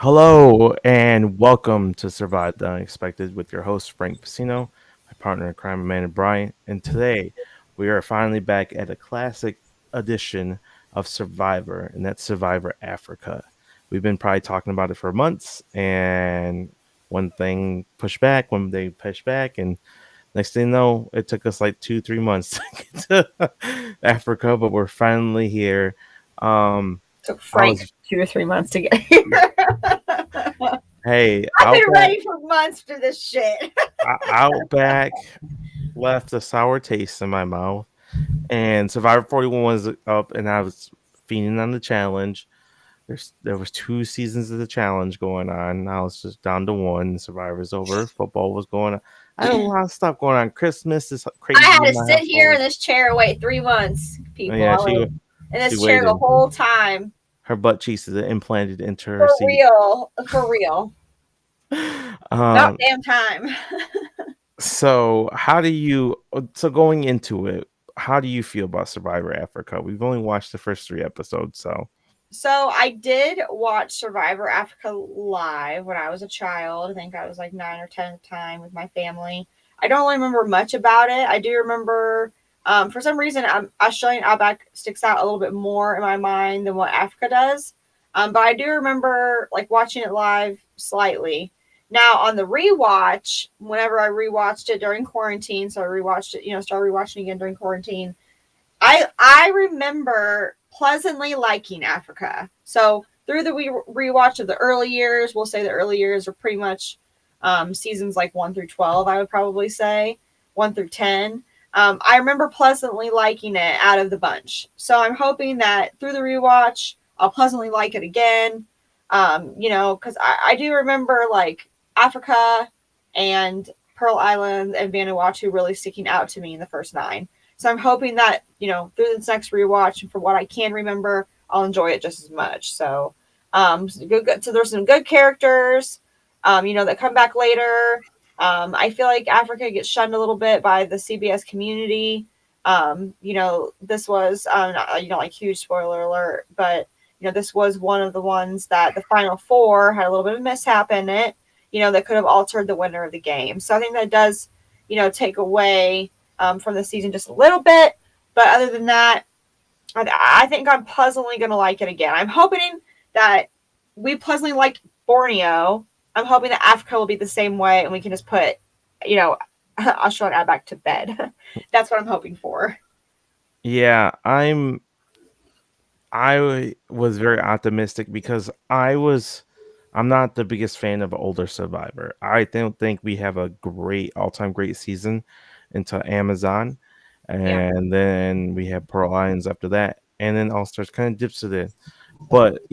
Hello and welcome to Survive the Unexpected with your host Frank Pacino, my partner in crime Amanda Bryant, and today we are finally back at a classic edition of Survivor, and that's Survivor Africa. We've been probably talking about it for months, and one thing pushed back, one day pushed back, and next thing you know, it took us like 2-3 months to get to Africa, but we're finally here. Um, Took I Frank was 2 or 3 months to get here. Hey, I've been ready for months for this shit. Outback left a sour taste in my mouth, and Survivor 41 was up, and I was fiending on the challenge. There was 2 seasons of the challenge going on. I was just down to one. Survivor's over. Football was going on. I had a lot of stuff going on. Christmas is I crazy had in to my sit here in household. this chair, wait 3 months, people. Yeah, I she waited in she this chair the waited. whole time. Her butt cheeks is implanted into her For seat. real. For real. About Um, damn time. So how do you so going into it, how do you feel about Survivor Africa? We've only watched the first 3 episodes, so So I did watch Survivor Africa live when I was a child. I think I was like 9 or 10 at the time with my family. I don't really remember much about it. I do remember, for some reason, Australian Outback sticks out a little bit more in my mind than what Africa does. But I do remember like watching it live slightly. Now on the rewatch, whenever I rewatched it during quarantine, so I rewatched it, started rewatching again during quarantine. I remember pleasantly liking Africa. So through the rewatch of the early years, we'll say the early years are pretty much seasons like 1 through 12. I would probably say 1 through 10. I remember pleasantly liking it out of the bunch. So I'm hoping that through the rewatch, I'll pleasantly like it again. Because I do remember like Africa and Pearl Island and Vanuatu really sticking out to me in the first 9. So I'm hoping that, through this next rewatch and for what I can remember, I'll enjoy it just as much. So there's some good characters, that come back later. I feel like Africa gets shunned a little bit by the CBS community. This was, not, like huge spoiler alert, but, this was one of the ones that the final 4 had a little bit of mishap in it, that could have altered the winner of the game. So I think that does, take away from the season just a little bit. But other than that, I think I'm pleasantly going to like it again. I'm hoping that we pleasantly liked Borneo. I'm hoping that Africa will be the same way and we can just put, Australian Outback to bed. That's what I'm hoping for. yeah, I was very optimistic because I'm not the biggest fan of older Survivor. I don't think we have a great all-time great season until Amazon, Yeah. and then we have Pearl Islands after that, and then All Stars kind of dips it in. But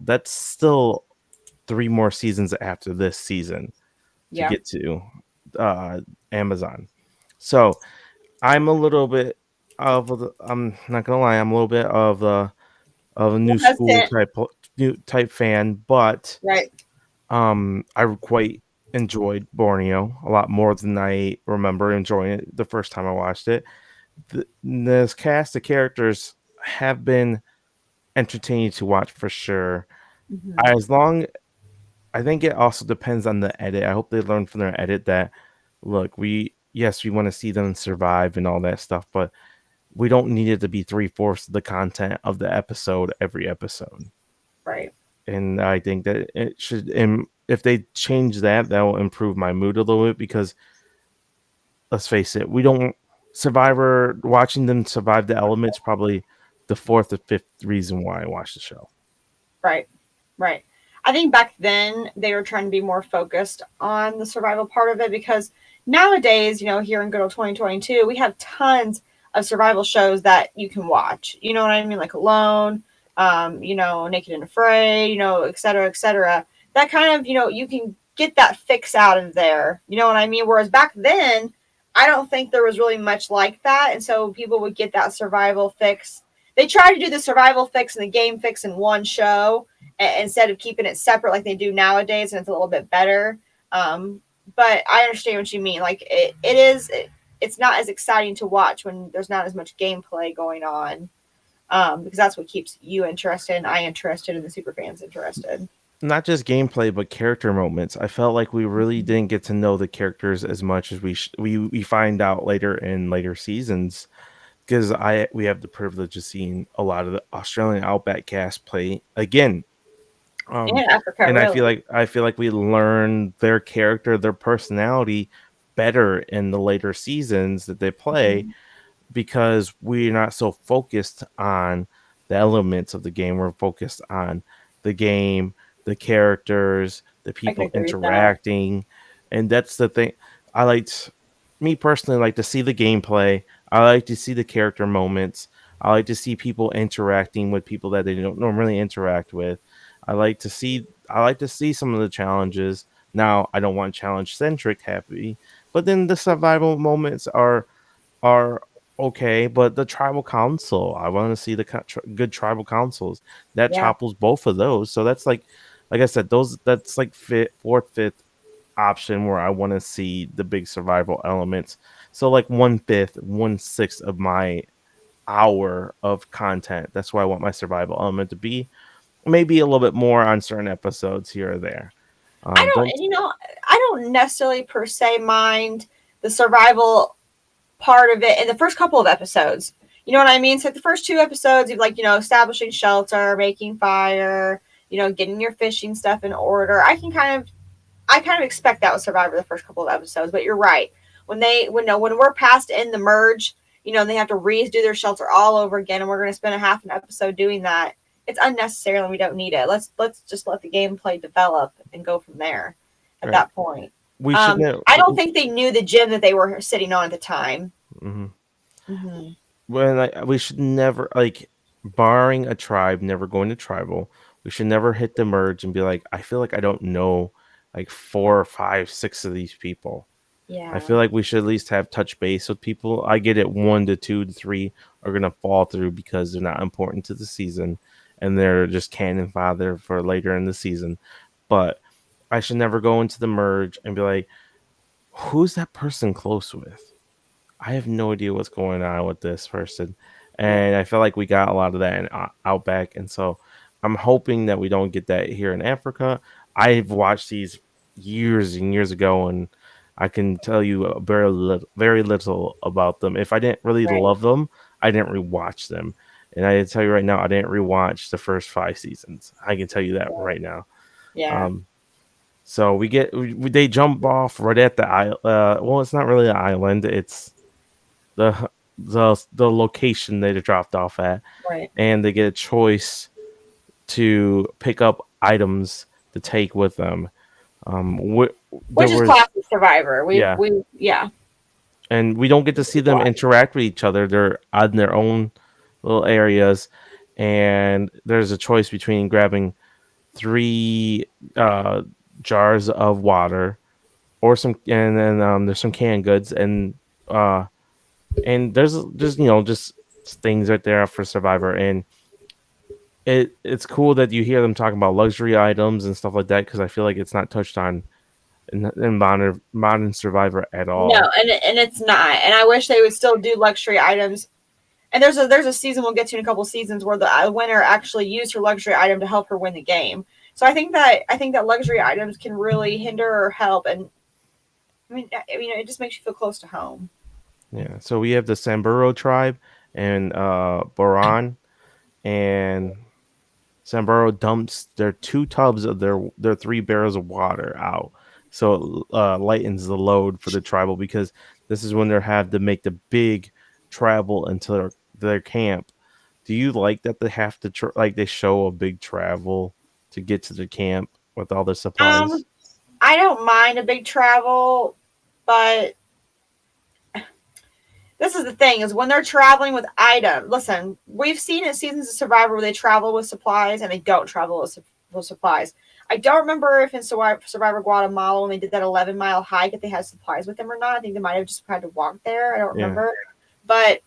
that's still 3 more seasons after this season to Yeah. get to uh, Amazon. So I'm a little bit I'm not gonna lie, I'm a little bit of a new school Hesitant. type fan, but Right. I quite enjoyed Borneo a lot more than I remember enjoying it the first time I watched it. This cast of characters have been entertaining to watch for sure. Mm-hmm. As long I think it also depends on the edit. I hope they learn from their edit that look, we want to see them survive and all that stuff, but we don't need it to be 3/4 of the content of the episode every episode. Right. And I think that it should, and if they change that, that will improve my mood a little bit because let's face it, we don't Survivor watching them survive the elements probably the fourth or fifth reason why I watch the show. Right. Right. I think back then they were trying to be more focused on the survival part of it because nowadays, here in good old 2022, we have tons of survival shows that you can watch. You know what I mean? Like Alone, Naked and Afraid, et cetera, et cetera. That kind of, you can get that fix out of there. You know what I mean? Whereas back then, I don't think there was really much like that. And so people would get that survival fix. They try to do the survival fix and the game fix in one show instead of keeping it separate like they do nowadays, and it's a little bit better. But I understand what you mean. Like it's not as exciting to watch when there's not as much gameplay going on, because that's what keeps you interested and I interested and the super fans interested. not just gameplay but character moments. I felt like we really didn't get to know the characters as much as we find out later in later seasons, because I we have the privilege of seeing a lot of the Australian Outback cast play again. In Um, Africa, and really. I feel like we learn their character, their personality better in the later seasons that they play, Mhm. because we're not so focused on the elements of the game. We're focused on the game, the characters, the I can people agree with that. interacting. And that's the thing. I like me personally like to see the gameplay. I like to see the character moments. I like to see people interacting with people that they don't normally interact with. I like to see some of the challenges. Now, I don't want challenge centric happy, but then the survival moments are okay, but the tribal council, I want to see the good tribal councils that Yeah. topples both of those. So that's like I said, those that's like fourth, fifth option where I want to see the big survival elements. So like 1/5, 1/6 of my hour of content. That's why I want my survival element to be. Maybe a little bit more on certain episodes here or there. I don't, Don't and I don't necessarily per se mind the survival part of it in the first couple of episodes. You know what I mean? So the first two episodes, you've like, establishing shelter, making fire, getting your fishing stuff in order. I kind of expect that with Survivor the first couple of episodes, but you're right. When we're past in the merge, and they have to redo their shelter all over again, and we're going to spend a half an episode doing that. It's unnecessary, and we don't need it. Let's just let the gameplay develop and go from there. At right. that point, We shouldn't. I don't think they knew the gym that they were sitting on at the time. Mhm. Mm-hmm. When we should never like, barring a tribe never going to tribal, we should never hit the merge and be like, I feel like I don't know like four or five, six of these people. I Yeah, feel like we should at least have touch base with people. I get it, one to two to three are gonna fall through because they're not important to the season and they're just cannon fodder for later in the season. But I should never go into the merge and be like, who's that person close with? I have no idea what's going on with this person. yeah, And I feel like we got a lot of that in Outback. And so I'm hoping that we don't get that here in Africa. I've watched these years and years ago, and I can tell you very little about them. If I didn't really right, love them, I didn't rewatch them. And I can tell you right now, I didn't rewatch the first five seasons. I can tell you that right now. yeah. Um, so they jump off right at the island. Well, it's not really an island. It's the location they dropped off at, Right. and they get a choice to pick up items to take with them. There Which is was classic Survivor. Yeah, Yeah, and we don't get to see them interact with each other. They're on their own little areas, and there's a choice between grabbing three jars of water or some, and then there's some canned goods, uh, and there's just things right there for Survivor, and it's cool that you hear them talking about luxury items and stuff like that, because I feel like it's not touched on in modern Survivor at no, all. and it's not. And I wish they would still do luxury items. And there's a season we'll get to in a couple seasons where the winner actually used her luxury item to help her win the game. So I think that luxury items can really hinder or help. And I mean, it just makes you feel close to home. Yeah, so we have the Samburo Tribe and Boran, and Samburo dumps their two tubs of their three barrels of water out, so it lightens the load for the tribal, because this is when they have to make the big travel into their camp. Do you like that they have to like they show a big travel to get to the camp with all the Um, supplies? I don't mind a big travel, but this is the thing: is when they're traveling with items. Listen, we've seen in seasons of Survivor where they travel with supplies and they don't travel with supplies. I don't remember if in Survivor Guatemala when they did that 11-mile hike if they had supplies with them or not. I think they might have just had to walk there. I don't Yeah, remember, but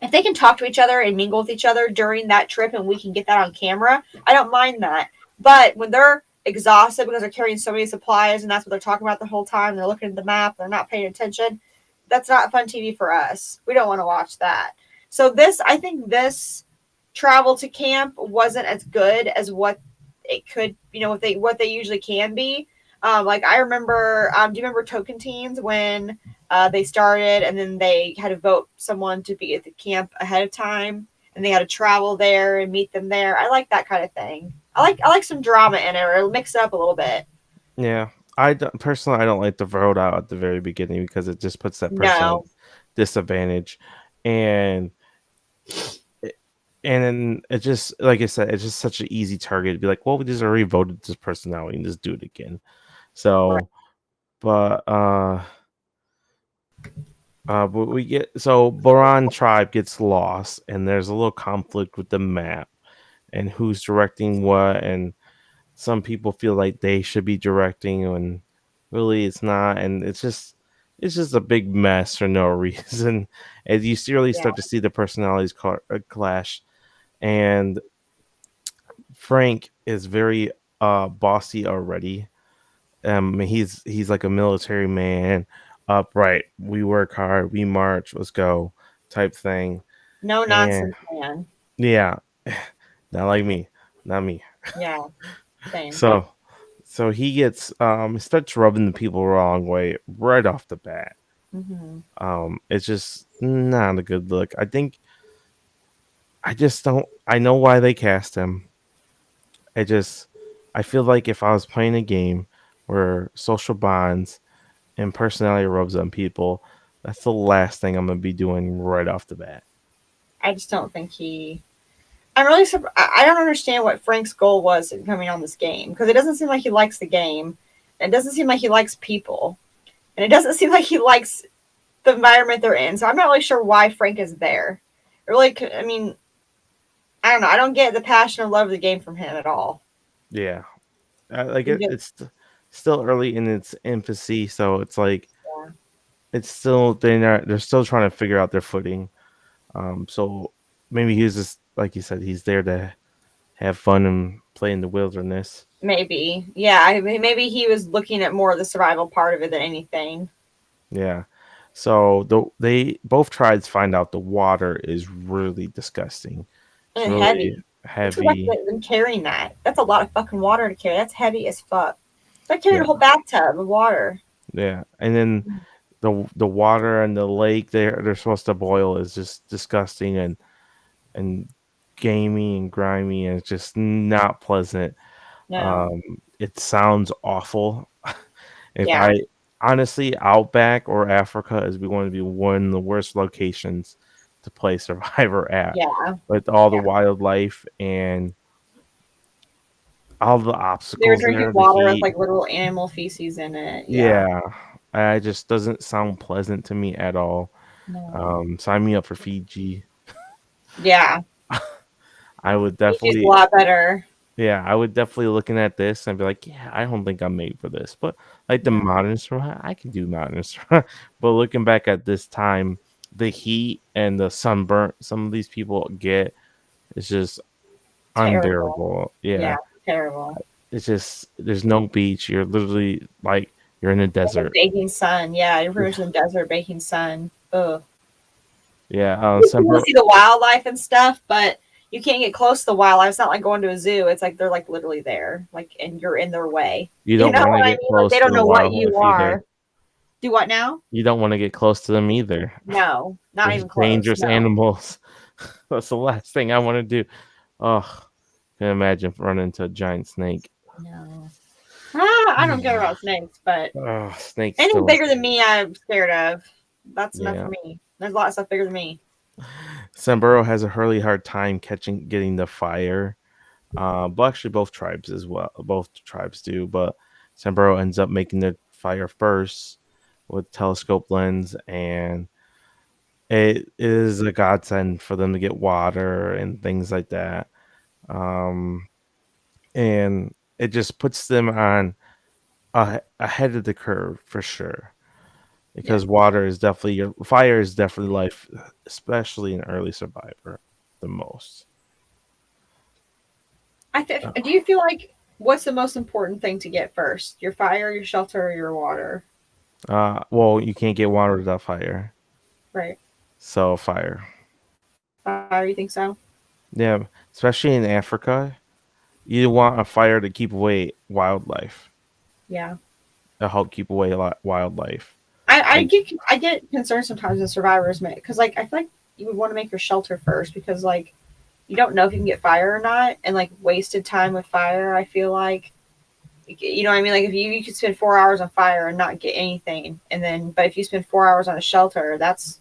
if they can talk to each other and mingle with each other during that trip and we can get that on camera, I don't mind that. But when they're exhausted because they're carrying so many supplies and that's what they're talking about the whole time, they're looking at the map, they're not paying attention. That's not fun TV for us. We don't want to watch that. So I think this travel to camp wasn't as good as what it could, what they usually can be. Like I remember, do you remember Token Teens when they started and then they had to vote someone to be at the camp ahead of time and they had to travel there and meet them there. I like that kind of thing. I like some drama in it, or mix it up a little bit. Yeah, personally, I don't like the vote out at the very beginning because it just puts that person at No, disadvantage, and it- and then it just like I said, it's just such an easy target to be like, well, we just already voted this person out, we can just do it again. right. So, but but we get so Boran tribe gets lost, and there's a little conflict with the map and who's directing what, and some people feel like they should be directing when really it's not, and it's just a big mess for no reason. As you really Yeah, start to see the personalities clash, and Frank is very bossy already. He's like a military man, upright. We work hard, we march, let's go, type thing. no And nonsense, man. yeah, not like me, not me. Yeah, same. So he starts rubbing the people wrong way right off the bat. Hmm. It's just not a good look. I just don't I know why they cast him. I just I feel like if I was playing a game where social bonds and personality rubs on people, that's the last thing I'm gonna be doing right off the bat. I just don't think he. I'm really surprised. I don't understand what Frank's goal was in coming on this game because it doesn't seem like he likes the game. It doesn't seem like he likes people, and it doesn't seem like he likes the environment they're in. So I'm not really sure why Frank is there. It really, I mean, I don't know. I don't get the passion and love of the game from him at all. Yeah, like He just, it's still early in its infancy, so it's like yeah, it's still they're still trying to figure out their footing. So maybe he's just like you said, he's there to have fun and play in the wilderness. maybe, yeah. I mean, maybe he was looking at more of the survival part of it than anything. Yeah. So they both tribes find out the water is really disgusting. It's And really heavy. What's it like heavy. them carrying that? That's a lot of fucking water to carry. That's heavy as fuck. It's like carrying a Yeah. whole bathtub of water. Yeah. And then the water and the lake they're supposed to boil is just disgusting and gamey and grimy, and it's just not pleasant. No. It sounds awful. If Yeah. I honestly, Outback or Africa is going to be one of the worst locations to play Survivor at, Yeah. with all the Yeah. wildlife and all the They're obstacles drinking there, the water with heat. like little animal feces in it. Yeah. Yeah, it just doesn't sound pleasant to me at all. No. Sign me up for Fiji. Yeah. I would Fiji's a definitely, lot better. yeah, I would definitely looking at this and be like, yeah, I don't think I'm made for this. But like the No. modern Survivor, I can do modern Survivor. But looking back at this time, the heat and the sunburn some of these people get is just Terrible. unbearable. Yeah. Yeah, Terrible. it's just there's no beach. You're literally like you're in a In the desert. baking sun. Yeah. You're pretty much Yeah, in the desert baking sun. Ugh. yeah. It's cool to see the wildlife and stuff, but you can't get close to the wildlife. It's not like going to a zoo. It's like they're like literally there, like, and you're in their way. You You don't know want to what I get mean? Like close they to don't the know what you wildlife either. are. Do what now? You don't want to get close to them either. No, not There's even close. dangerous No, animals. That's the last thing I want to do. Oh, can imagine running into a giant snake. no. I don't care about snakes, but Oh, snakes anything still. bigger than me, I'm scared of. That's enough for Yeah. me. There's a lot of stuff bigger than me. Samburo has a really hard time getting the fire. Well, actually, both tribes as well. Both tribes do, but Samburo ends up making the fire first with telescope lens, and it is a godsend for them to get water and things like that. Um, and it just puts them on ahead of the curve for sure. Yeah. Because water is definitely your fire is definitely life, especially in early Survivor, the most. Do you feel like what's the most important thing to get first? Your fire, your shelter, or your water? Well, you can't get water without fire, Right. so fire. Fire, you think so? Yeah, especially in Africa. You want a fire to keep away wildlife, Yeah. to help keep away wildlife. I Like, get I get concerned sometimes in survivors because like I feel like you would want to make your shelter first because like you don't know if you can get fire or not, and like wasted time with fire. I feel like you know what I mean. Like if you could spend 4 hours on fire and not get anything, and then but if you spend 4 hours on a shelter, that's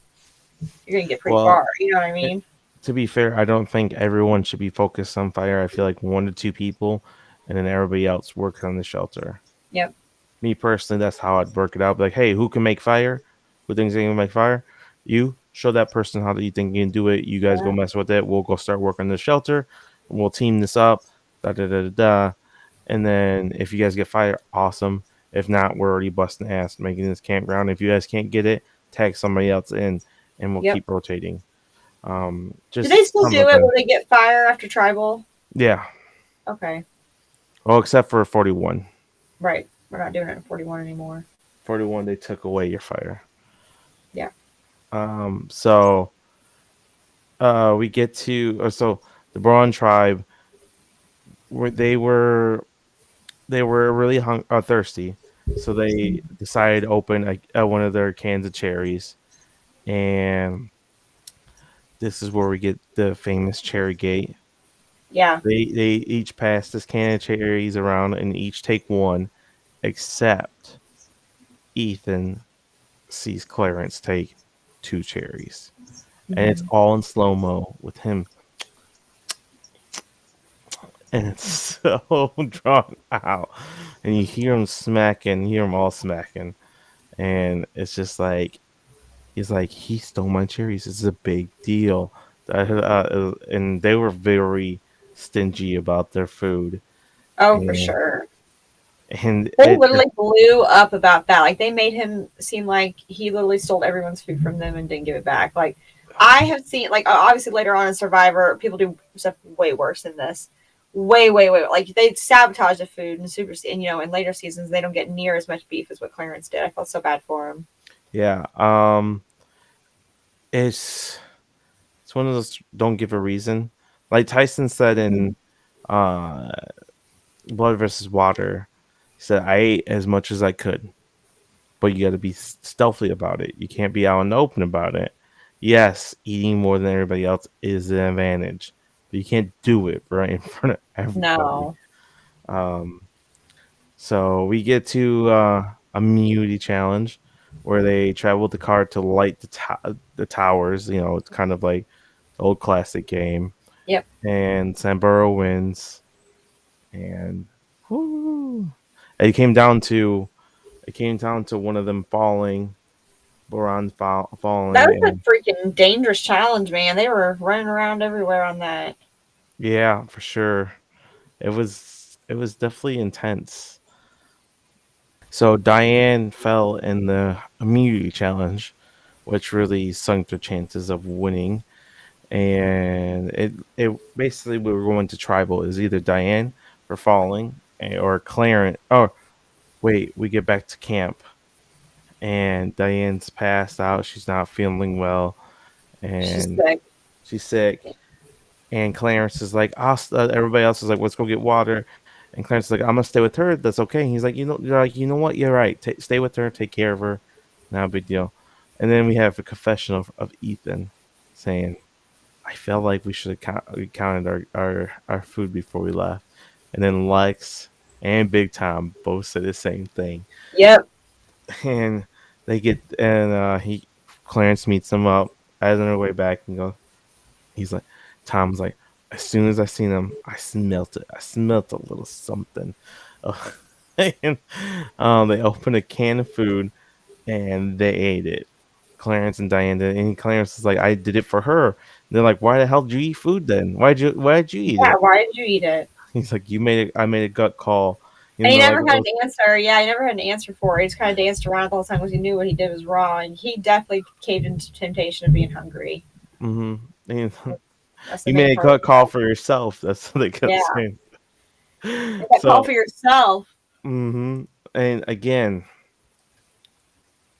you're gonna get pretty well, far. You know what I it, mean? to be fair, I don't think everyone should be focused on fire. I feel like 1 to 2 people, and then everybody else works on the shelter. Yep. Me personally, that's how I'd work it out. Like, hey, who can make fire? Who thinks they can make fire? You show that person how you think you can do it. You guys go Yeah. mess with it. We'll go start working the shelter. We'll team this up. Da da da da da. And then if you guys get fire, awesome. If not, we're already busting ass making this campground. If you guys can't get it, tag somebody else in, and we'll Yep. keep rotating. Do they Just still some do of it the when they get fire after tribal? yeah. Okay. Well, except for 41. Right. We're not doing it in 41 anymore. 41, they took away your fire. Yeah. So we get to so the Braun tribe were they were really thirsty, so they decided to open one of their cans of cherries, and this is where we get the famous cherry gate. Yeah. They each pass this can of cherries around and each take one, except Ethan sees Clarence take 2 cherries, and it's Mhm. all in slow mo with him, and it's so drawn out, and you hear him smacking, you hear them all smacking, and it's just like he's like, he stole my cherries. It's a big deal. And they were very stingy about their food, Oh, for and sure. and They it literally blew up about that. Like they made him seem like he literally stole everyone's food from them and didn't give it back. Like I have seen, like obviously later on in Survivor, people do stuff way worse than this. Way, way, way. Like they sabotage the food and and in later seasons they don't get near as much beef as what Clarence did. I felt so bad for him. yeah, it's it's one of those don't give a reason. Like Tyson said in uh Blood versus Water, he said, I ate as much as I could, but you got to be stealthy about it. You can't be out in the open about it. Yes, eating more than everybody else is an advantage, but you can't do it right in front of everybody. No. Um, so we get to a immunity challenge where they travel with the car to light the towers. You know, it's kind of like the old classic game. Yep. And Samburo wins, and whoo, it came down to one of them falling, Boran That falling, was a and freaking dangerous challenge, man. They were running around everywhere on that. yeah, for sure, it was definitely intense. So Diane fell in the immunity challenge, which really sunk their chances of winning. And it basically we were going to tribal. Is either Diane for falling or Clarence. Oh wait, we get back to camp and Diane's passed out. She's not feeling well, She's and sick. she's sick. And Clarence is like, everybody else is like, let's go get water. And Clarence is like, I'm gonna stay with her. That's okay. And he's like, you're like, you know what? You're right. Stay with her. Take care of her. Not a big deal. And then we have a confession of Ethan saying, I felt like we should have counted our food before we left. And then Lex and Big Tom both said the same thing. Yep. And he Clarence meets them up as on their way back and goes, he's like, Tom's like, as soon as I seen him, I smelt it. I smelt a little something. And they opened a can of food and they ate it. Clarence and Diane did, and Clarence is like, I did it for her. And they're like, why the hell did you eat food then? Why'd you eat Yeah. it? Why did you eat it? He's like, I made a gut call. And Even he though I never had was, an answer. Yeah, he never had an answer for it. He just kind of danced around the whole time because he knew what he did was wrong. And he definitely caved into temptation of being hungry. mm-hmm. That's the You main made a part. gut call for yourself. That's what they kept Yeah. saying. Make that call So, for yourself. and again,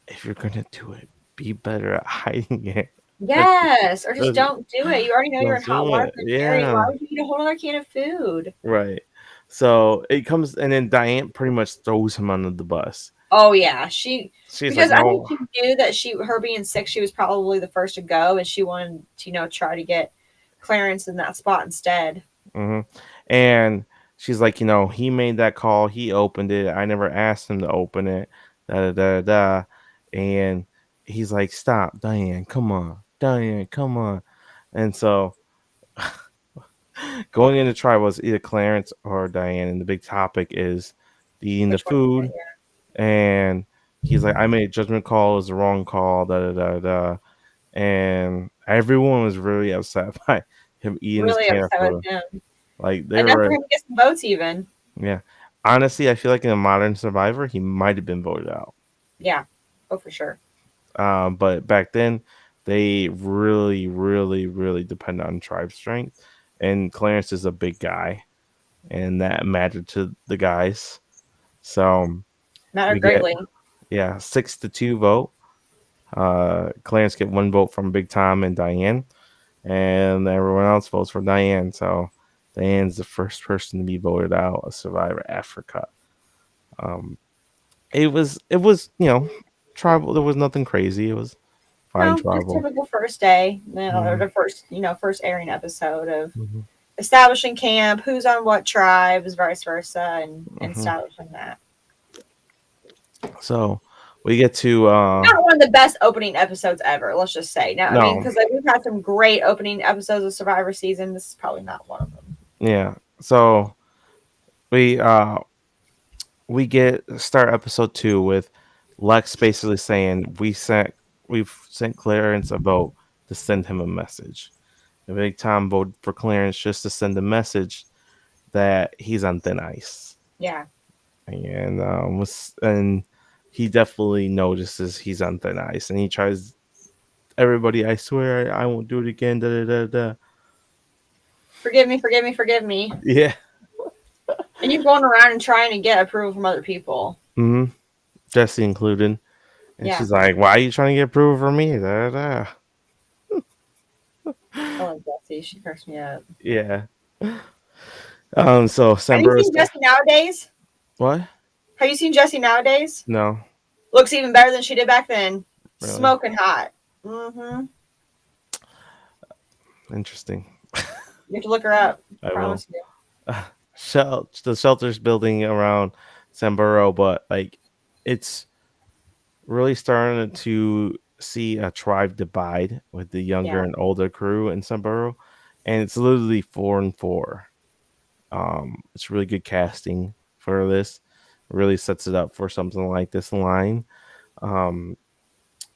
if you're gonna do it, be better at hiding it. Yes. Or just Don't don't do it. You already know you're in hot do water it. with Jerry. Why Yeah, would you eat a whole other can of food? right. So it comes, and then Diane pretty much throws him under the bus. Oh yeah, she She's like, because I think "No." she knew that her being sick, she was probably the first to go, and she wanted to try to get Clarence in that spot instead. hmm And she's like, he made that call. He opened it. I never asked him to open it. Da da da da. And he's like, "Stop, Diane. Come on, Diane. Come on." And so going into trial was either Clarence or Diane, and the big topic is eating the Which one? food. And he's like, "I made a judgment call. It was the wrong call." Da da da da. And everyone was really upset by him eating this Really can of upset with food. him. Like they Enough for were, him to get some votes, even. yeah. Honestly, I feel like in a modern Survivor, he might have been voted out. Yeah. Oh, for sure. But back then, they really, really, really depend on tribe strength, and Clarence is a big guy, and that mattered to the guys. So Mattered we get, greatly. yeah, 6-2 vote. Clarence get 1 vote from Big Tom and Diane, and everyone else votes for Diane. So Diane's the first person to be voted out of Survivor Africa. Um, it was tribal. There was nothing crazy. It was fine No, just tribal. typical first day, or hmm the first, first airing episode of hmm establishing camp, who's on what tribes, vice versa, and hmm establishing that. So we get to Not one of the best opening episodes ever. Let's just say. Now, I mean, no, because like, we've had some great opening episodes of Survivor season. This is probably not one of them. yeah. So we uh we get start episode 2 with Lex basically saying we've sent Clarence a vote to send him a message. And Big Tom voted for Clarence just to send a message that he's on thin ice. Yeah. And he definitely notices he's on thin ice, and he tries everybody. I swear I won't do it again. Da da da da. Forgive me, forgive me, forgive me. Yeah. And you're going around and trying to get approval from other people. hmm Jesse included, and Yeah. she's like, "Why are you trying to get approval from me?" Da, da, da. I love Jessie. She cracks me up. Yeah. So Have you Samburo seen Jessie nowadays? what? Have you seen Jessie nowadays? No, Looks even better than she did back then. really Smoking hot. Mm-hmm. interesting. You have to look her up. I I will. promise you. The shelter's building around Samburo, but like it's really starting to see a tribe divide with the Yeah. younger and older crew in Samburo, and it's literally 4-4. It's really good casting for this. Really sets it up for something like this line. Um,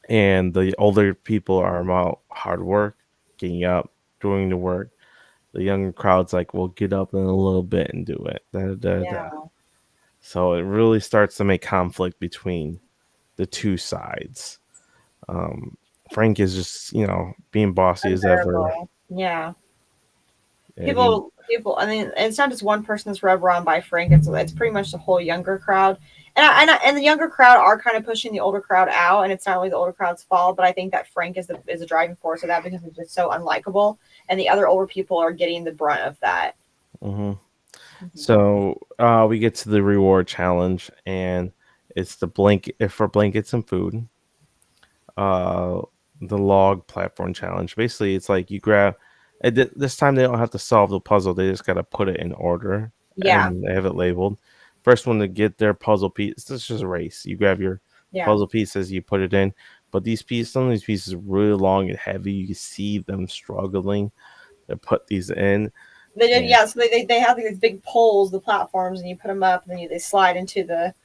and the older people are about hard work, getting up, doing the work. The younger crowd's like, we'll get up in a little bit and do it. Da, da, da. Yeah. So it really starts to make conflict between the two sides. Um, Frank is just, being bossy as ever. Unbearable. Yeah. And he, People. I mean, it's not just one person that's rubbed wrong by Frank. It's pretty much the whole younger crowd, and the younger crowd are kind of pushing the older crowd out. And it's not really the older crowd's fault, but I think that Frank is a driving force of that because he's just so unlikable, and the other older people are getting the brunt of that. hmm Mm-hmm. So we get to the reward challenge, and it's the blanket for blankets and food. Uh, the log platform challenge. Basically, it's like you grab. This time they don't have to solve the puzzle; they just got to put it in order, Yeah. and they have it labeled. First one to get their puzzle piece. It's just a race. You grab your Yeah. puzzle pieces, you put it in. But some of these pieces are really long and heavy. You can see them struggling to put these in. They did. Yeah. Yeah. So they have these big poles, the platforms, and you put them up, and then they slide into the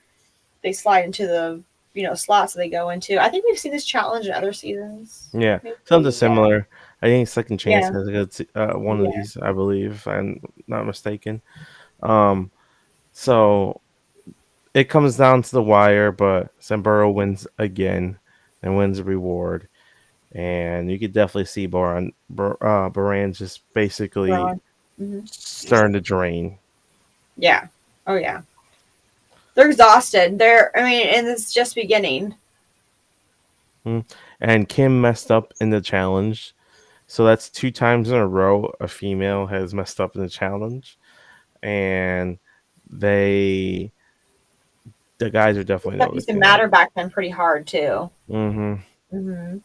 slots that they go into. I think we've seen this challenge in other seasons. Yeah, something Maybe. Yeah. similar. I think Second Chance Yeah. has one of Yeah. these, I believe, if I'm not mistaken. Um, so it comes down to the wire, but Samburo wins again and wins a reward. And you could definitely see Baran just basically Ron. Hmm. starting to drain. Yeah. Oh yeah. They're exhausted. I mean, and it's just beginning. Mm. And Kim messed up in the challenge. So that's 2 times in a row a female has messed up in the challenge. And they the guys are definitely Stuff used to noticing it. matter back then pretty hard too. Hmm. Hmm.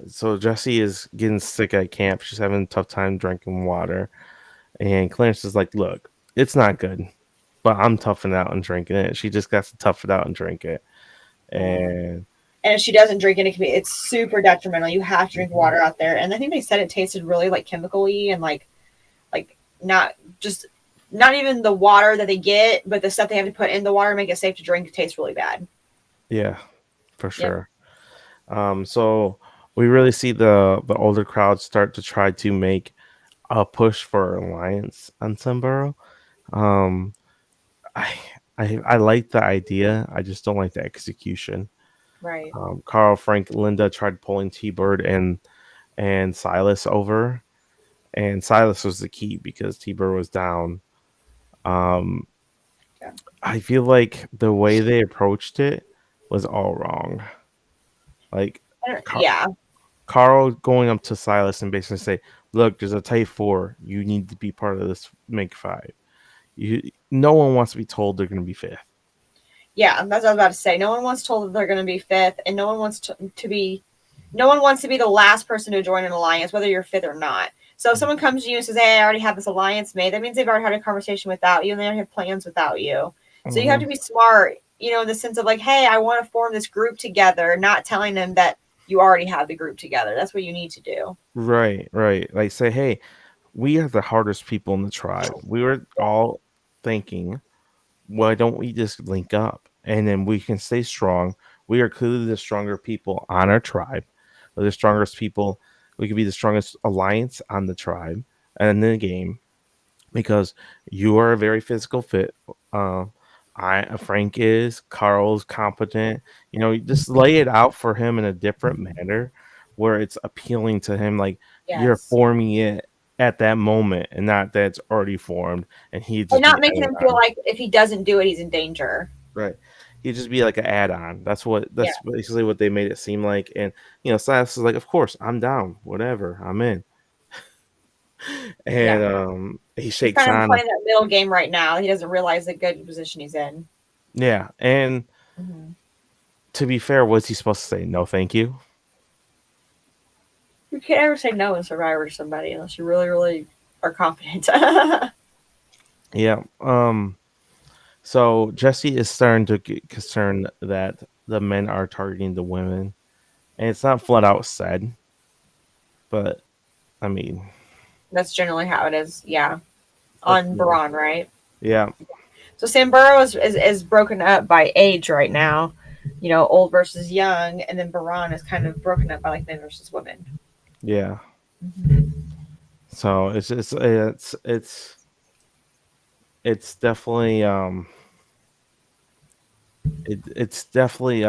So Jessie is getting sick at camp. She's having a tough time drinking water, and Clarence is like, "Look, it's not good, but I'm toughing out and drinking it." She just got to tough it out and drink it, Yeah. and And if she doesn't drink it, it's super detrimental. You have to drink Mhm. water out there. And I think they said it tasted really like chemical-y and like not just not even the water that they get, but the stuff they have to put in the water to make it safe to drink tastes really bad. yeah, for Yep. sure. So we really see the older crowd start to try to make a push for alliance on Samburo. Um, I I like the idea. I just don't like the execution. Right. Carl, Frank, Linda tried pulling T Bird and Silas over, and Silas was the key because T Bird was down. Um, Yeah. I feel like the way they approached it was all wrong. Like Yeah. Carl going up to Silas and basically say, "Look, there's a tight four. You need to be part of this make five." No one wants to be told they're going to be fifth. Yeah, that's what I was about to say. No one wants told that they're going to be fifth, and no one wants to be, no one wants to be the last person to join an alliance, whether you're fifth or not. So if someone comes to you and says, "Hey, I already have this alliance made," that means they've already had a conversation without you, and they already have plans without you. So you have Hmm. to be smart, in the sense of like, "Hey, I want to form this group together," not telling them that you already have the group together. That's what you need to do. Right, right. Like say, hey, we are the hardest people in the tribe. We were all thinking, why don't we just link up and then we can stay strong? We are clearly the stronger people on our tribe. We're the strongest people. We could be the strongest alliance on the tribe and in the game because you are a very physical fit. Uh, Frank is. Carl's competent. Just lay it out for him in a different manner where it's appealing to him. Like you're Yes. forming it at that moment, and not that it's already formed, and he'd And just be not making added him feel on. like if he doesn't do it, he's in danger. Right. He'd just be like an add-on. Yeah. That's basically what they made it seem like. And Silas is like, of course, I'm down. Whatever, I'm in. Yeah. And he He's shakes kind of on. playing that middle game right now. He doesn't realize the good position he's in. Yeah, and Hmm. to be fair, was he supposed to say no, thank you? You can't ever say no in Survivor to somebody unless you really, really are confident. Yeah. Yeah. So Jesse is starting to get concerned that the men are targeting the women, and it's not flat out said, but I mean, That's generally how it is. Yeah. that's On yeah, Baran, right? yeah, So Samburo is broken up by age right now. Old versus young, and then Baran is kind of broken up by like men versus women. yeah. Hmm. So it's definitely it's definitely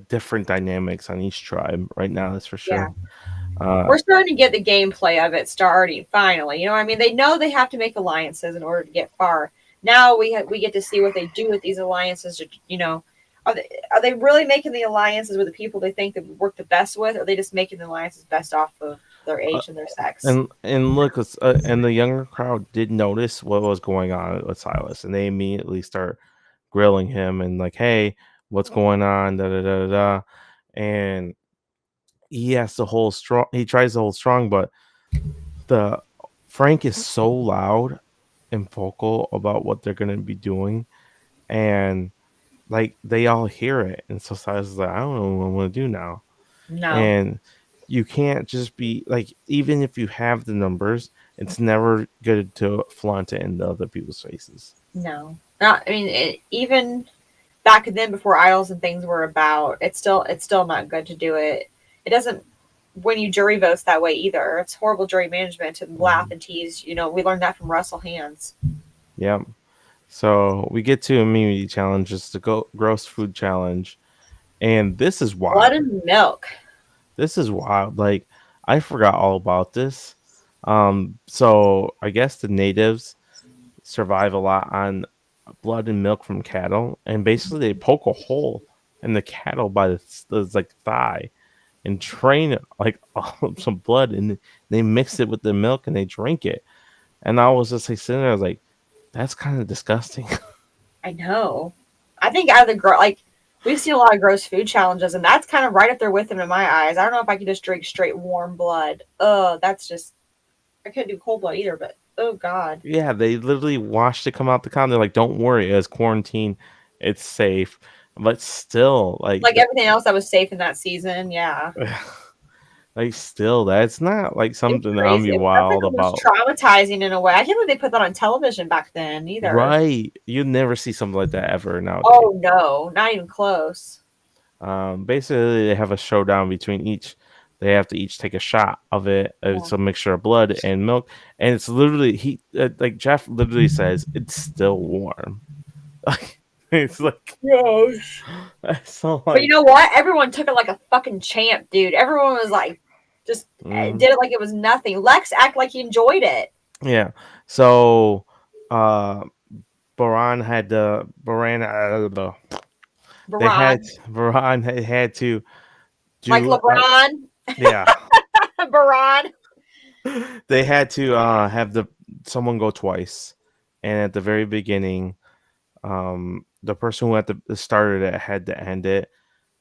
different dynamics on each tribe right now. That's for Yeah. sure. Uh, We're starting to get the gameplay of it starting finally. You know what I mean? They know they have to make alliances in order to get far. Now we get to see what they do with these alliances. Are they really making the alliances with the people they think that would work the best with, or are they just making the alliances best off of their uh, age and their sex? and look, and the younger crowd did notice what was going on with Silas, and they immediately start grilling him and like, "Hey, what's going on?" Da da da da. Da. And he has to hold strong. He tries to hold strong, but the Frank is so loud and vocal about what they're gonna be doing, and like they all hear it, and so Silas is like, "I don't know what I'm gonna do now," No, and you can't just be like, even if you have the numbers, it's never good to flaunt it in the other people's faces. no, not. I mean, even back then before idols and things were about, it's still not good to do it. It doesn't win you jury votes that way either. It's horrible jury management to laugh Mhm. and tease. We learned that from Russell Hands. Yep. So we get to immunity challenges, the gross food challenge, and this is Blood wild. and milk. This is wild. Like I forgot all about this. So I guess the natives survive a lot on blood and milk from cattle, and basically they poke a hole in the cattle by the like thigh and drain like some blood, and they mix it with the milk and they drink it. And I was just like sitting there, I was like, That's kind of disgusting. I know. I think out of the like we've seen a lot of gross food challenges, and that's kind of right up there with them in my eyes. I don't know if I could just drink straight warm blood. That's just I couldn't do cold blood either. But oh god, Yeah, they literally watched it come out the con. They're like, "Don't worry, it's quarantine, it's safe." But still, like everything else that was safe in that season, yeah. like still, that's not like It's something that I'm crazy. be That's like wild almost about. traumatizing in a way. I can't believe they put that on television back then either. Right? You never see something like that ever nowadays. Oh no, not even close. Basically, they have a showdown between each. They have to each take a shot of it. Yeah. It's a mixture of blood and milk, and it's literally like Jeff literally says it's still warm. Like it's like Gross. so But you like know what? Everyone took it like a fucking champ, dude. Everyone was like, just mhm. did it like it was nothing. Lex acted like he enjoyed it. Yeah. So uh Baran had the Baran they had Baron. Baran had to Like do LeBron. yeah. Baron. They had to have the someone go twice. And at the very beginning, the person who started it had to end it,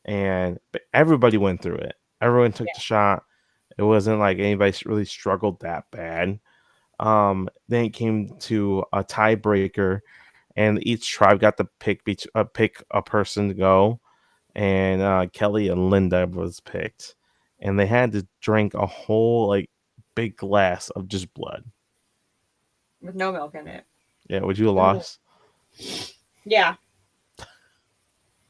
and but everybody went through it. Everyone took the shot. It wasn't like anybody really struggled that bad. Then it came to a tiebreaker, and each tribe got to pick a person to go, and Kelly and Linda was picked, and they had to drink a whole like big glass of just blood. With no milk in it. Yeah, would you have Ugh. lost? Yeah.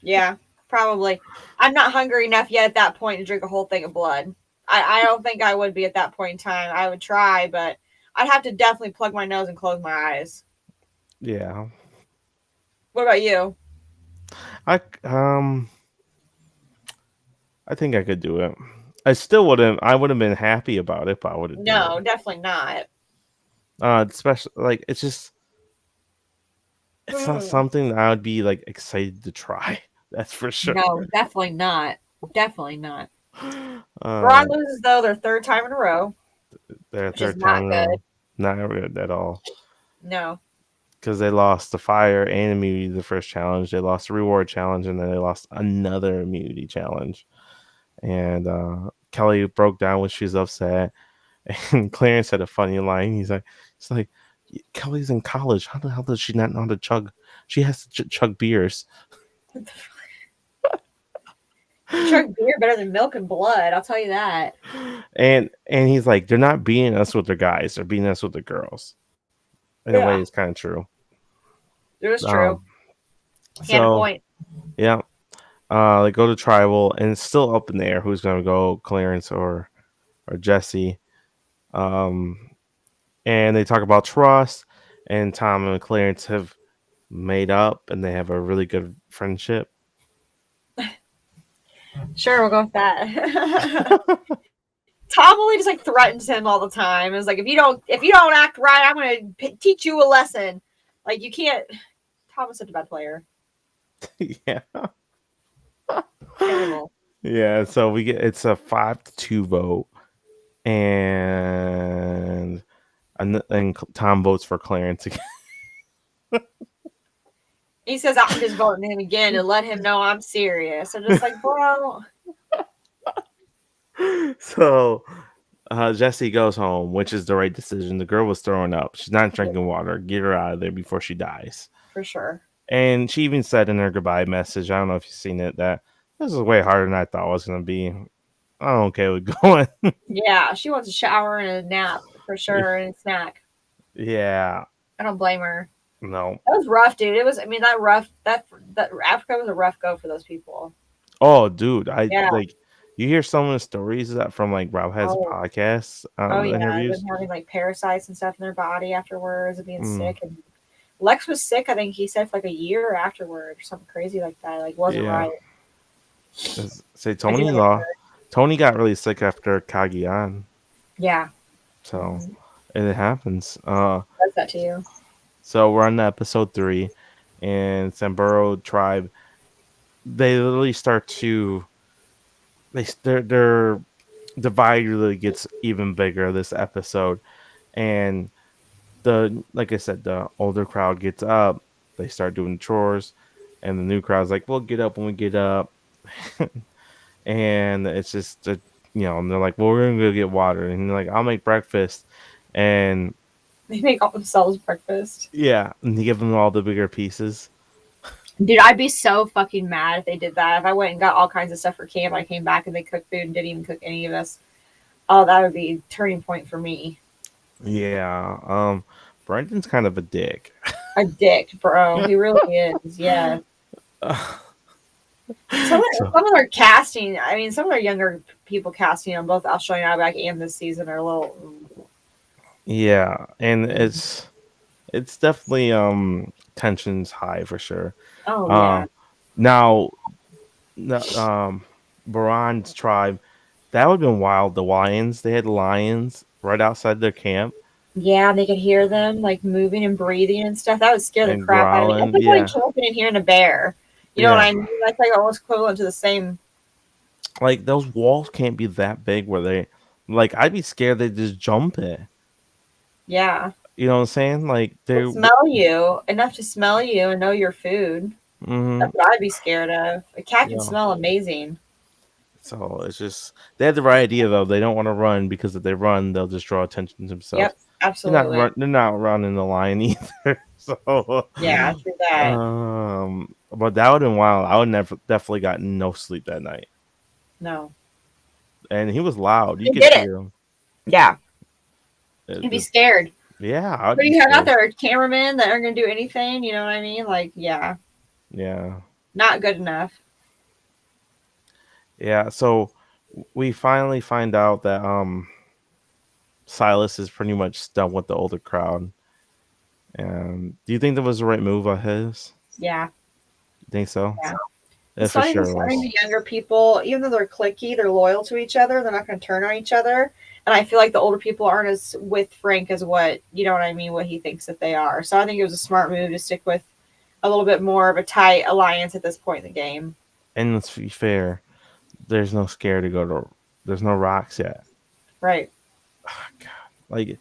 Yeah. Probably. I'm not hungry enough yet at that point to drink a whole thing of blood. I don't think I would be at that point in time. I would try, but I'd have to definitely plug my nose and close my eyes. Yeah, What about you? I I think I could do it. I still wouldn't. I would have been happy about it, but I would have did it. No, definitely not. Especially like it's not something that I would be like excited to try. That's for sure. No, definitely not. Definitely not. Uh, Braun loses though their third time in a row, their which is third time not in a good. row, not good at all. No. Because they lost the fire and immunity the first challenge. They lost the reward challenge, and then they lost another immunity challenge. And Kelly broke down when she was upset. And Clarence had a funny line. He's like, Kelly's in college. How the hell does she not know how to chug? She has to chug beers. She chugged beer better than milk and blood, I'll tell you that. And he's like, they're not beating us with the guys. They're beating us with the girls. In a way, Yeah. it's kind of true. It was true. Um, He had a so point. yeah, they go to tribal, and it's still up in the air who's going to go, Clarence or Jesse. Um, and they talk about trust, and Tom and Clarence have made up, and they have a really good friendship. Sure, we'll go with that. Tom only just like threatens him all the time. It's like if you don't act right, I'm gonna teach you a lesson. Like you can't. Tom is such a bad player. Yeah. Terrible. Yeah, so we get it's a 5-2 vote, and and Tom votes for Clarence again. He says I'm just voting him again to let him know I'm serious. I'm just like, bro. So Jesse goes home, which is the right decision. The girl was throwing up. She's not Yeah, drinking water. Get her out of there before she dies. for sure. And she even said in her goodbye message, I don't know if you've seen it, that this is way harder than I thought it was going to be. I'm okay with going. Yeah, she wants a shower and a nap for sure and a snack. Yeah, I don't blame her. no. That was rough, dude. It was. I mean, that rough. That Africa was a rough go for those people. Oh, dude, I Yeah. like you hear some of the stories that from like Rob has Oh. podcasts Oh yeah. interviews. Them having like parasites and stuff in their body afterwards and being Mm, sick. And Lex was sick. I think he said for like a year afterward or something crazy like that. Like wasn't yeah, right. say I do Tony remember. Law. Tony got really sick after Kagian, Yeah. so Mm-hmm. and it happens. Does that to you? So we're on to episode 3, and Samburo Tribe. They literally start to their divide really gets even bigger this episode, and the like I said, the older crowd gets up, they start doing chores, and the new crowd's like, "We'll get up when we get up," and it's just and they're like, "Well, we're gonna go get water," and they're like, "I'll make breakfast," and They make all themselves breakfast. yeah, and they give them all the bigger pieces. Dude, I'd be so fucking mad if they did that. If I went and got all kinds of stuff for camp, I came back and they cooked food and didn't even cook any of us. Oh, that would be a turning point for me. Yeah, Brendan's kind of a dick. A dick, bro. He really is. Yeah. So Some of their casting, I mean, some of their younger people casting on both Australian Outback and this season are a little. yeah, and it's definitely tensions high for sure. Oh, yeah. Um, now Baron's tribe, that would have been wild. The lions, they had lions right outside their camp Yeah, and they could hear them like moving and breathing and stuff. That would scare the and crap out of me. That's growling. like going Yeah, camping and hearing a bear. You know what yeah. I mean? That's like almost equivalent to the same. Like those walls can't be that big where they like I'd be scared they just jump it. Yeah. You know what I'm saying? Like They they smell you enough to smell you and know your food. mm-hmm, That's what I'd be scared of. A cat you can know. smell amazing. So it's just they had the right idea though. They don't want to run because if they run, they'll just draw attention to themselves. Yep, absolutely. They're not running the lion either. So Yeah, true that. but that would have been wild. I would never definitely got no sleep that night. No. And he was loud. You They could did it. hear him. Yeah. It You'd be just scared. yeah, I'd But be you have out scared. there cameramen that aren't gonna do anything, you know what I mean? Like, yeah. Yeah. Not good enough. Yeah. So we finally find out that Silas is pretty much done with the older crowd. And do you think that was the right move of his? Yeah. You think so? Yeah. Yeah, It's for funny sure because it I mean was. the younger people, even though they're cliquey, they're loyal to each other. They're not going to turn on each other. And I feel like the older people aren't as with Frank as what you know what I mean, what he thinks that they are. So I think it was a smart move to stick with a little bit more of a tight alliance at this point in the game. And let's be fair, there's no scare to go to. There's no rocks yet. Right. God, like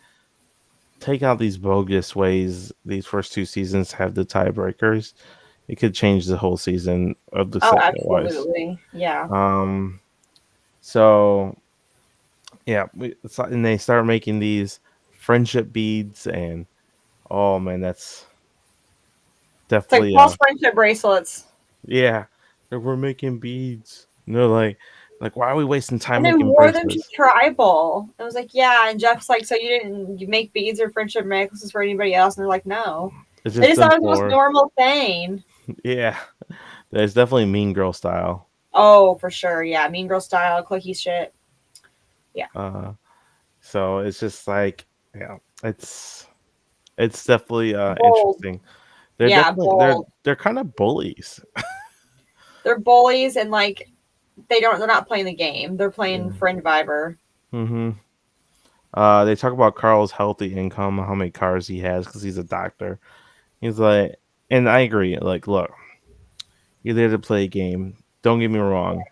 take out these bogus ways these first two seasons have the tiebreakers. It could change the whole season of the Oh, segment wise. absolutely. Yeah. Um. So yeah, and they start making these friendship beads, and oh man, that's It's like definitely false friendship bracelets. yeah. We're making beads. And they're like why are we wasting time And they making wore them to bracelets? tribal. I was like, yeah. And Jeff's like, so you make beads or friendship necklaces for anybody else? And they're like, no. It's They just just them thought it was the most four. normal thing. Yeah, there's definitely Mean Girl style. Oh, for sure. Yeah. Mean Girl style, clicky shit. Yeah. Uh, so it's just like yeah, it's it's definitely Bold. interesting. Yeah, They're bold. they're kind of bullies. They're bullies and like they're not playing the game. They're playing Yeah. friend viber. Mm-hmm. They talk about Carl's healthy income, how many cars he has because he's a doctor. He's like, and I agree. Like, look, you're there to play a game. Don't get me wrong.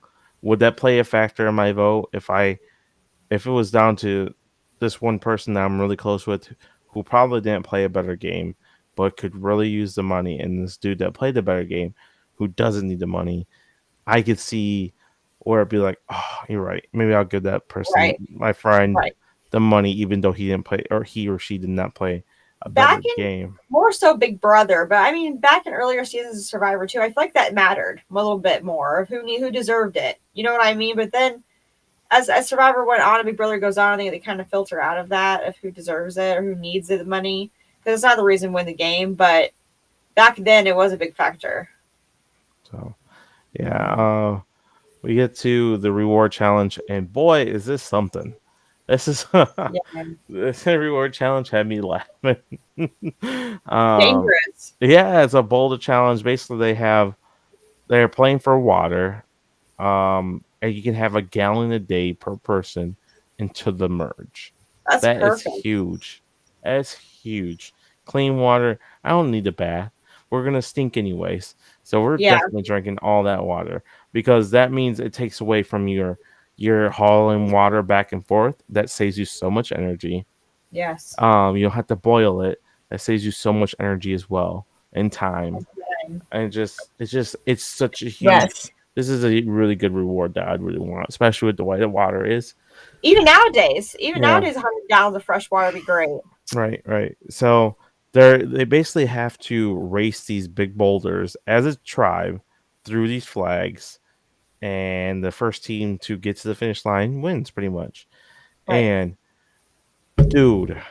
Would that play a factor in my vote if it was down to this one person that I'm really close with who probably didn't play a better game but could really use the money, and this dude that played a better game who doesn't need the money, I could see where it'd be like, oh, you're right. Maybe I'll give that person, Right. my friend, Right. the money, even though he didn't play or he or she did not play a better Back in game. more so Big Brother, but I mean back in earlier seasons of Survivor too, I feel like that mattered a little bit more of who deserved it. You know what I mean? But then as Survivor went on and Big Brother goes on, I think they kind of filter out of that of who deserves it or who needs the money. Because it's not the reason to win the game, but back then it was a big factor. So yeah, we get to the reward challenge, and boy, is this something! This is Yeah. this reward challenge had me laughing. um, Dangerous. yeah, it's a boulder challenge. Basically, they're playing for water. And you can have a gallon a day per person into the merge. That's That is perfect. huge. That's huge. Clean water. I don't need a bath. We're gonna stink anyways. So we're Yeah. definitely drinking all that water because that means it takes away from your hauling water back and forth. That saves you so much energy. Yes. You don't have to boil it. That saves you so much energy as well and time. And it's such a huge. Yes. This is a really good reward that I'd really want, especially with the way the water is. Even Yeah, nowadays, 100 gallons of fresh water would be great. right, right. So they basically have to race these big boulders as a tribe through these flags, and the first team to get to the finish line wins pretty much. Right. And dude,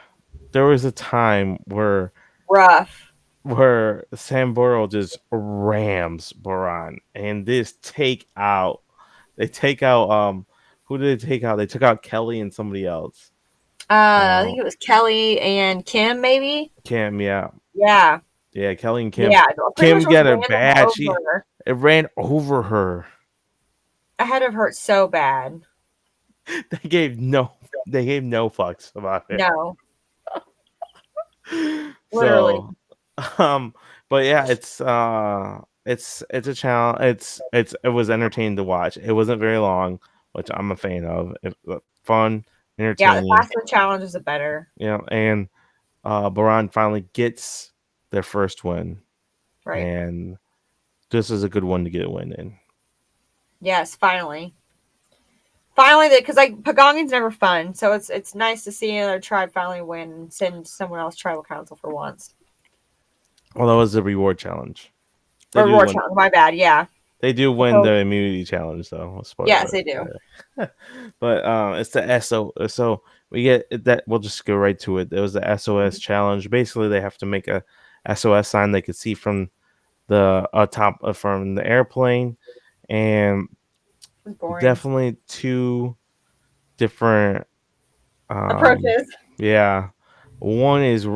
there was a time Rough. where Samburo just rams Boran and this take out they take out who did they take out? They took out Kelly and somebody else. I Uh think it was Kelly and Kim, maybe. Kim, yeah. Yeah. Yeah, Kelly and Kim. Yeah. Pretty Kim much almost got ran it them bad. She over. it ran over her. I had to hurt so bad. They gave no they gave no fucks about it. No, literally. So um but yeah, it's a challenge. It was entertaining to watch. It wasn't very long, which I'm a fan of. It fun, Yeah, the entertaining, faster the challenge is the better. and Baran finally gets their first win, Right. and this is a good one to get a win in. Yes, finally. Finally, because like Pagonging's never fun, so it's nice to see another tribe finally win and send someone else tribal council for once. Well, that was the reward challenge. They Or do reward win. challenge. My bad. Yeah. They do win So the immunity challenge, though. yes, Spoiler. they do. But it's the SO. So we get that. We'll just go right to it. It was the SOS challenge. Basically, they have to make a SOS sign they could see from the top from the airplane, and It's boring. definitely two different. Um, Approaches. yeah, one is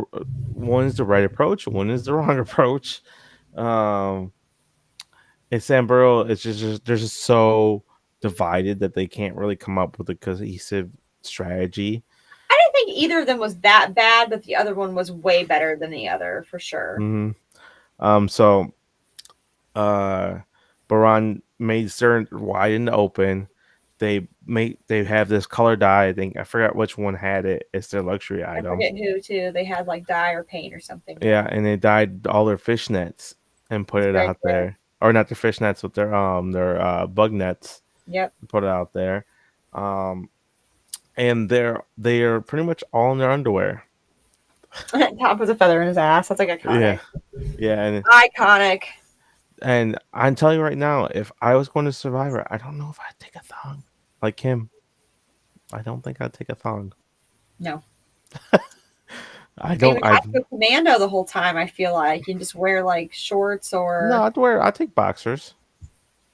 one is the right approach. One is the wrong approach. Um, in Samburo, it's just they're just so divided that they can't really come up with a cohesive strategy. I didn't think either of them was that bad, but the other one was way better than the other for sure. hmm So uh, Baran made certain wide in the open. They have this color dye. I think I forgot which one had it. It's their luxury I item. forget who too. They had like dye or paint or something. Yeah, Yeah, and they dyed all their fish nets and put it's it very out true. there. Or not their fish nets, but their bug nets. Yep. Put it out there. Um, and they are pretty much all in their underwear. Tom puts a feather in his ass. That's like Yeah, iconic. yeah, Iconic. and I'm telling you right now, if I was going to Survivor, I don't know if I'd take a thong like him. I don't think I'd take a thong. No. I You don't. would I have to go commando the whole time. I feel like you can just wear like shorts no. or I'd take boxers.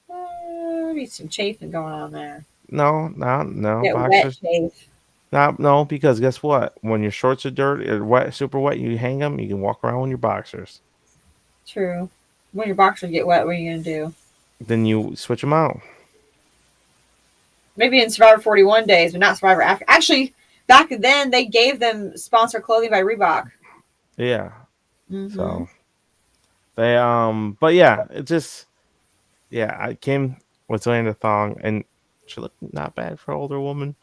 maybe some chafing going on there. No Get wet boxers. chafe. Not no because guess what? When your shorts are dirty or wet, super wet, you hang them. You can walk around in your boxers. True. When your boxers get wet, what are you gonna do? Then you switch them out. Maybe in Survivor 41 days, but not Survivor after. Actually, back then they gave them sponsored clothing by Reebok. Yeah. Mm-hmm. So they but yeah, it just yeah. I came with wearing a thong and she looked not bad for an older woman.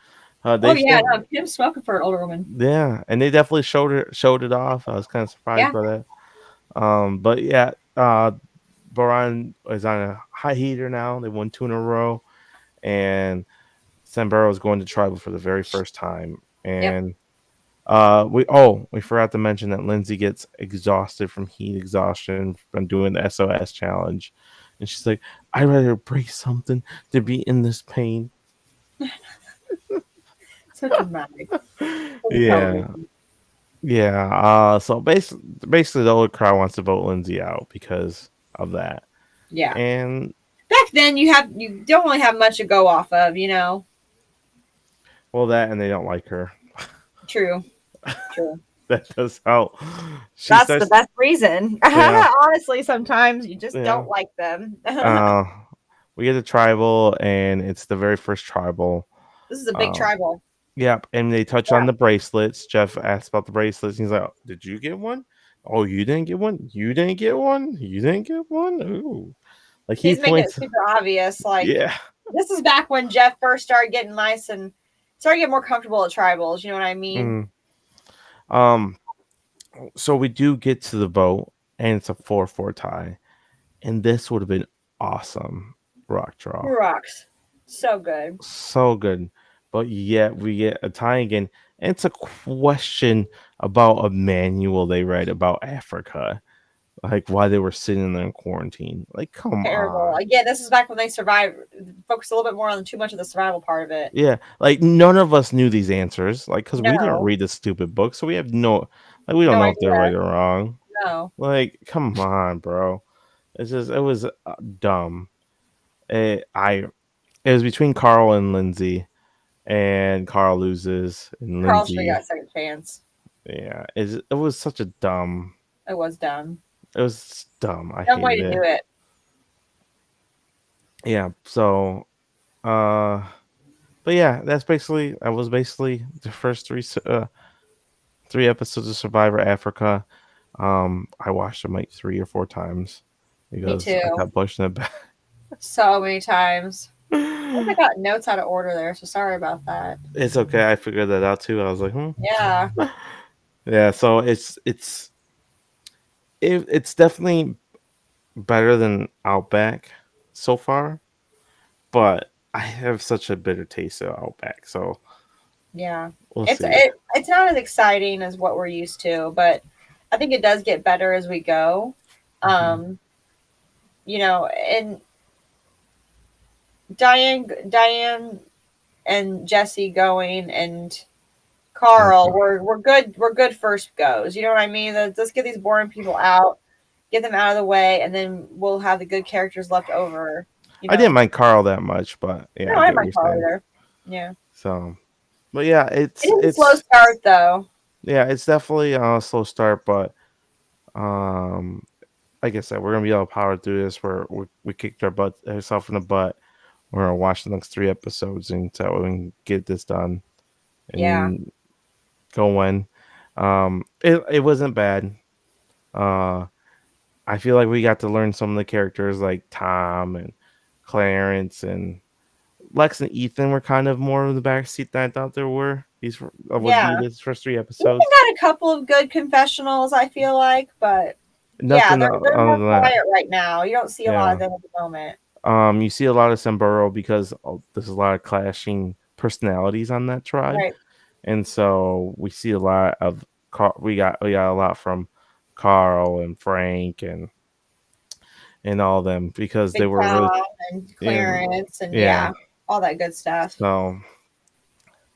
Oh They yeah, still no, Kim's smoking for an older woman. yeah, and they definitely showed it off. I was kind of surprised Yeah. by that. But yeah, Boran is on a high heater now. They won two in a row, and Sambaro is going to tribal for the very first time. Yep. And we forgot to mention that Lindsay gets exhausted from heat exhaustion from doing the SOS challenge, and she's like, "I'd rather break something to be in this pain." So dramatic. So Yeah, television. yeah. So basically, the old crowd wants to vote Lindsay out because of that, Yeah. and Back then you don't really have much to go off of, you know. well, that and they don't like her. True. True. That does help. She That's the starts, best reason. yeah, Honestly, sometimes you just yeah. don't like them. Uh, we get a tribal, and it's the very first tribal. This is a big Um, tribal. Yep, and they touch on Yeah. the bracelets. Jeff asked about the bracelets. He's like, "Oh, did you get one? Oh, you didn't get one? You didn't get one? You didn't get one? Ooh." Like he He's making it points. super obvious. Like Yeah. this is back when Jeff first started getting nice and started getting more comfortable at tribals. You know what I mean? Mm. Um, so we do get to the vote, and it's a 4-4 tie, and this would have been awesome. Rock draw, Rocks. So good. so good, but yet we get a tie again, and it's a question about a manual they read about Africa, like why they were sitting there in quarantine. Like, come Terrible. on. Again, this is back when they survived. Focused a little bit more on too much of the survival part of it. Yeah, like none of us knew these answers, like because we didn't No, read the stupid book, so we have no, like, we don't no know if they're idea. right or wrong. No. Like, come on, bro. It's just it was dumb. I it was between Carl and Lindsay, and Carl loses, and Carl should have got Lindsay, a second chance. yeah, it was such a dumb. It was dumb. It was dumb. I Dumb way hated to it. do it. Yeah. So, uh, but yeah, that was basically the first three episodes of Survivor Africa. I watched them like 3 or 4 times Me because I too. kept pushing it back. So many times. I think I got notes out of order there, so sorry about that. It's okay. I figured that out too. I was like, Yeah. yeah. So it's definitely better than Outback so far, but I have such a bitter taste of Outback, so Yeah. we'll It's see. it's not as exciting as what we're used to, but I think it does get better as we go. Mhm. Um, and Diane and Jesse going and Carl, Okay. we're good first goes. You know what I mean? Let's get these boring people out, get them out of the way, and then we'll have the good characters left over. You I didn't know. mind Carl that much, but yeah, No, I I get have what my you're Carl saying. either. Yeah. So, but yeah, It is a slow start though. it's definitely a slow start, but um, like I said, we're gonna be able to power through this. We kicked ourselves in the butt. We're gonna watch the next 3 episodes and so we can get this done Yeah. and go in. It wasn't bad. Uh, I feel like we got to learn some of the characters like Tom and Clarence and Lex and Ethan were kind of more in the backseat than I thought there were. These would be Yeah. these first three We've episodes. got a couple of good confessionals, I feel like, but yeah, Nothing they're other more than that. quiet right now. You don't see a lot of Yeah. them at the moment. You see a lot of Samburo because there's a lot of clashing personalities on that tribe, Right. and so we see a lot of we got a lot from Carl and Frank and all them because they Big were really Tom and in Clarence and yeah. yeah, all that good stuff. So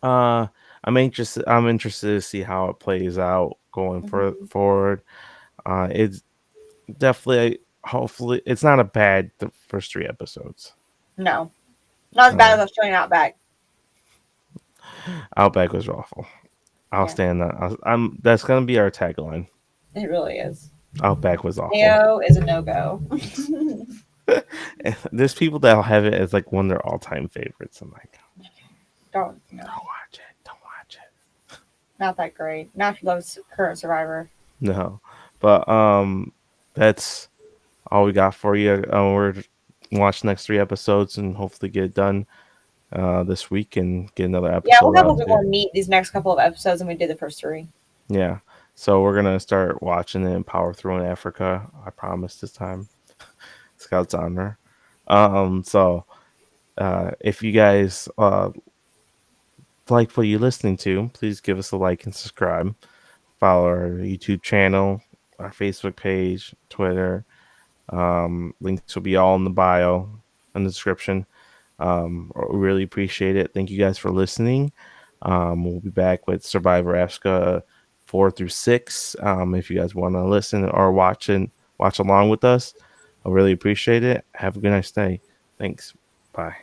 uh, I'm interested to see how it plays out going Hmm. forward. It's definitely hopefully it's not a bad the first 3 episodes. No, not as bad as Um, Australian Outback. Outback was awful. I'll Yeah, stand that. I'm That's gonna be our tagline. it really is. Outback was awful. Neo is a no go. There's people that'll have it as like one of their all time favorites. I'm like, Don't no, don't watch it. Don't watch it. not that great. Not if you love current Survivor. No, but that's all we got for you. We're watch the next 3 episodes and hopefully get it done this week and get another Yeah, we'll episode have a out bit too. more meat these next couple of episodes than we did the first three. Yeah. So we're gonna start watching it and power through in Africa. I promise this time. Scout's honor. So if you guys like what you're listening to, please give us a like and subscribe. Follow our YouTube channel, our Facebook page, Twitter. Links will be all in the bio in the description. We really appreciate it. Thank you guys for listening. We'll be back with Survivor Africa 4 through 6. If you guys want to listen or watch along with us, I really appreciate it. Have a good nice day. Thanks. Bye.